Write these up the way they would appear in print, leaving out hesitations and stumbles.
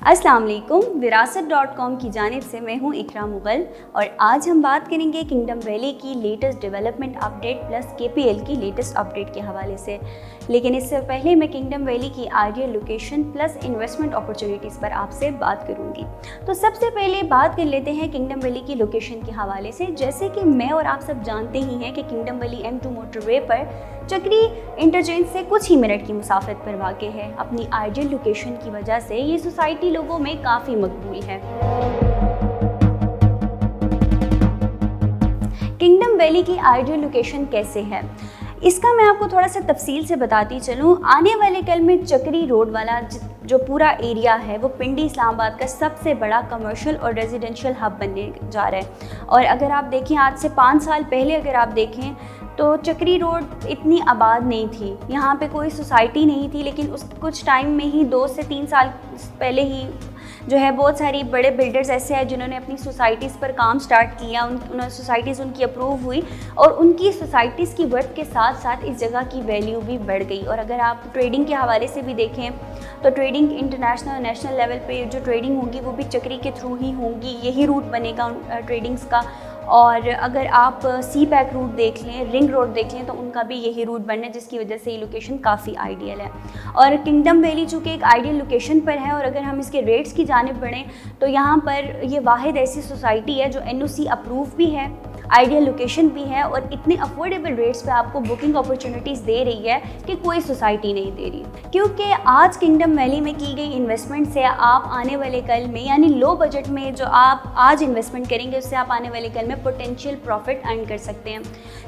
अस्सलाम वालेकुम। विरासत.com की जानिब से मैं हूँ इकरा मुगल और आज हम बात करेंगे किंगडम वैली की latest development update plus KPL की लेटेस्ट अपडेट के हवाले से। लेकिन इससे पहले मैं किंगडम वैली की ideal location plus investment opportunities पर आपसे बात करूँगी। तो सबसे पहले बात कर लेते हैं किंगडम वैली की लोकेशन के हवाले से। जैसे कि मैं और आप सब जानते ही हैं कि किंगडम वैली M2 मोटरवे पर चक्री इंटरचेंज से कुछ ही मिनट की मुसाफत पर वाक़ है। अपनी आइडियल लोकेशन की वजह से ये सोसाइटी लोगों में काफ़ी मकबूल है। किंगडम वैली की आइडियल लोकेशन कैसे है, इसका मैं आपको थोड़ा सा तफसील से बताती चलूँ। आने वाले कल में चक्री रोड वाला जो पूरा एरिया है वो पिंडी इस्लामाबाद का सबसे बड़ा कमर्शियल और रेजिडेंशियल हब बनने जा रहा है। और अगर आप देखें आज से 5 साल पहले अगर आप देखें तो चक्री रोड इतनी आबाद नहीं थी, यहाँ पे कोई सोसाइटी नहीं थी। लेकिन उस कुछ टाइम में ही 2 से 3 साल पहले ही जो है बहुत सारी बड़े बिल्डर्स ऐसे हैं जिन्होंने अपनी सोसाइटीज़ पर काम स्टार्ट किया। उन्होंने सोसाइटीज़ उनकी अप्रूव हुई और उनकी सोसाइटीज़ की वर्थ के साथ साथ इस जगह की वैल्यू भी बढ़ गई। और अगर आप ट्रेडिंग के हवाले से भी देखें तो ट्रेडिंग इंटरनेशनल और नेशनल लेवल पे जो ट्रेडिंग होगी वो भी चक्री के थ्रू ही होंगी, यही रूट बनेगा ट्रेडिंग्स का। और अगर आप सी पैक रूट देख लें, रिंग रोड देख लें तो उनका भी यही रूट बनना है, जिसकी वजह से ये लोकेशन काफ़ी आइडियल है। और किंगडम वैली चूँकि एक आइडियल लोकेशन पर है और अगर हम इसके रेट्स की जानिब बढ़ें तो यहाँ पर ये वाहिद ऐसी सोसाइटी है जो NOC अप्रूव भी है, आइडियल लोकेशन भी है और इतने अफोर्डेबल रेट्स पे आपको बुकिंग अपॉर्चुनिटीज़ दे रही है कि कोई सोसाइटी नहीं दे रही। क्योंकि आज किंगडम वैली में की गई इन्वेस्टमेंट से आप आने वाले कल में यानी लो बजट में जो आप आज इन्वेस्टमेंट करेंगे उससे आप आने वाले कल में पोटेंशियल प्रॉफिट अर्न कर सकते हैं।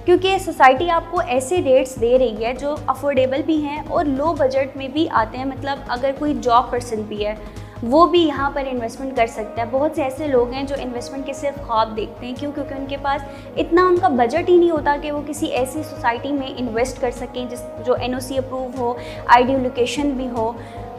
क्योंकि सोसाइटी आपको ऐसे रेट्स दे रही है जो अफोर्डेबल भी हैं और लो बजट में भी आते हैं। मतलब अगर कोई जॉब पर्सन भी है वो भी यहाँ पर इन्वेस्टमेंट कर सकता है। बहुत से ऐसे लोग हैं जो इन्वेस्टमेंट के सिर्फ ख्वाब देखते हैं, क्योंकि उनके पास इतना उनका बजट ही नहीं होता कि वो किसी ऐसी सोसाइटी में इन्वेस्ट कर सकें जो NOC अप्रूव हो, आइडियल लोकेशन भी हो।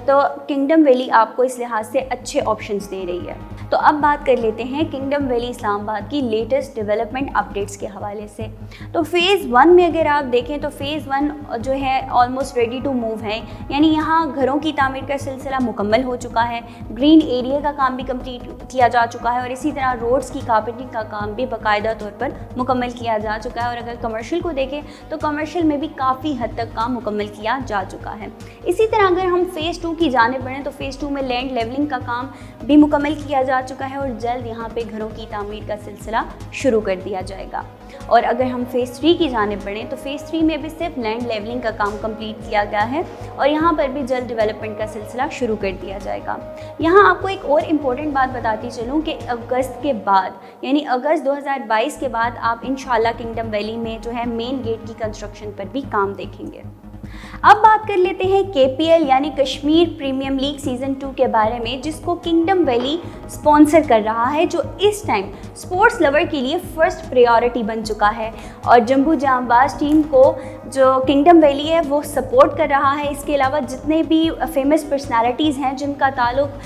तो किंगडम वैली आपको इस लिहाज से अच्छे ऑप्शंस दे रही है। तो अब बात कर लेते हैं किंगडम वैली इस्लामाबाद की लेटेस्ट डेवलपमेंट अपडेट्स के हवाले से। तो फ़ेज़ 1 में अगर आप देखें तो फ़ेज़ 1 जो है ऑलमोस्ट रेडी टू मूव है, यानी यहाँ घरों की तामीर का सिलसिला मुकम्मल हो चुका है, ग्रीन एरिया का काम भी कंप्लीट किया जा चुका है और इसी तरह रोड्स की कारपेटिंग का काम भी बाकायदा तौर पर मुकम्मल किया जा चुका है। और अगर कमर्शियल को देखें तो कमर्शियल में भी काफ़ी हद तक काम मुकम्मल किया जा चुका है। इसी तरह अगर हम फ़ेज़ 2 की जानिब बढ़ें तो फ़ेज़ 2 में लैंड लेवलिंग का काम भी मुकम्मल किया जा चुका है और जल्द यहाँ पे घरों की तामीर का सिलसिला शुरू कर दिया जाएगा। और अगर हम फ़ेज़ 3 की जानिब बढ़ें तो फ़ेज़ 3 में भी सिर्फ लैंड लेवलिंग का काम कंप्लीट किया गया है और यहाँ पर भी जल्द डेवलपमेंट का सिलसिला शुरू कर दिया जाएगा। यहाँ आपको एक और इम्पोर्टेंट बात बताती चलूँ कि अगस्त के बाद यानी अगस्त 2022 के बाद आप इंशाल्लाह किंगडम वैली में जो है मेन गेट की कंस्ट्रक्शन पर भी काम देखेंगे। अब बात कर लेते हैं KPL यानी कश्मीर प्रीमियम लीग सीज़न 2 के बारे में, जिसको किंगडम वैली स्पॉन्सर कर रहा है, जो इस टाइम स्पोर्ट्स लवर के लिए फर्स्ट प्रायोरिटी बन चुका है। और जम्बू जांबाज टीम को जो किंगडम वैली है वो सपोर्ट कर रहा है। इसके अलावा जितने भी फेमस पर्सनालिटीज़ हैं जिनका ताल्लुक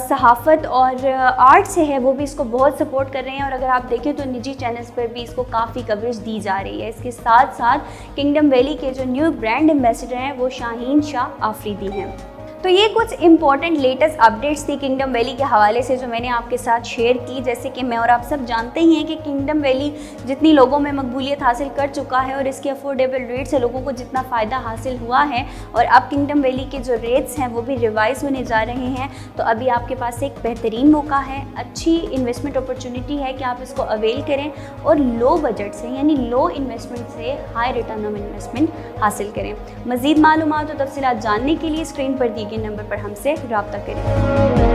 सहाफ़त और आर्ट से है वो भी इसको बहुत सपोर्ट कर रहे हैं। और अगर आप देखें तो निजी चैनल्स पर भी इसको काफ़ी कवरेज दी जा रही है। इसके साथ साथ किंगडम वैली के जो न्यू ब्रांड एम्बेसडर हैं वो शाहीन शाह आफरीदी हैं। तो ये कुछ इंपॉर्टेंट लेटेस्ट अपडेट्स थी किंगडम वैली के हवाले से जो मैंने आपके साथ शेयर की। जैसे कि मैं और आप सब जानते ही हैं कि किंगडम वैली जितनी लोगों में मकबूलियत हासिल कर चुका है और इसके अफोर्डेबल रेट से लोगों को जितना फ़ायदा हासिल हुआ है और अब किंगडम वैली के जो रेट्स हैं वो भी रिवाइज़ होने जा रहे हैं। तो अभी आपके पास एक बेहतरीन मौका है, अच्छी इन्वेस्टमेंट अपॉर्चुनिटी है कि आप इसको अवेल करें और लो बजट से यानी लो इन्वेस्टमेंट से हाई रिटर्न ऑन इन्वेस्टमेंट हासिल करें। मज़ीद मालूमात और तफसीलात जानने के लिए स्क्रीन पर दी गए नंबर पर हमसे रब्ता करें।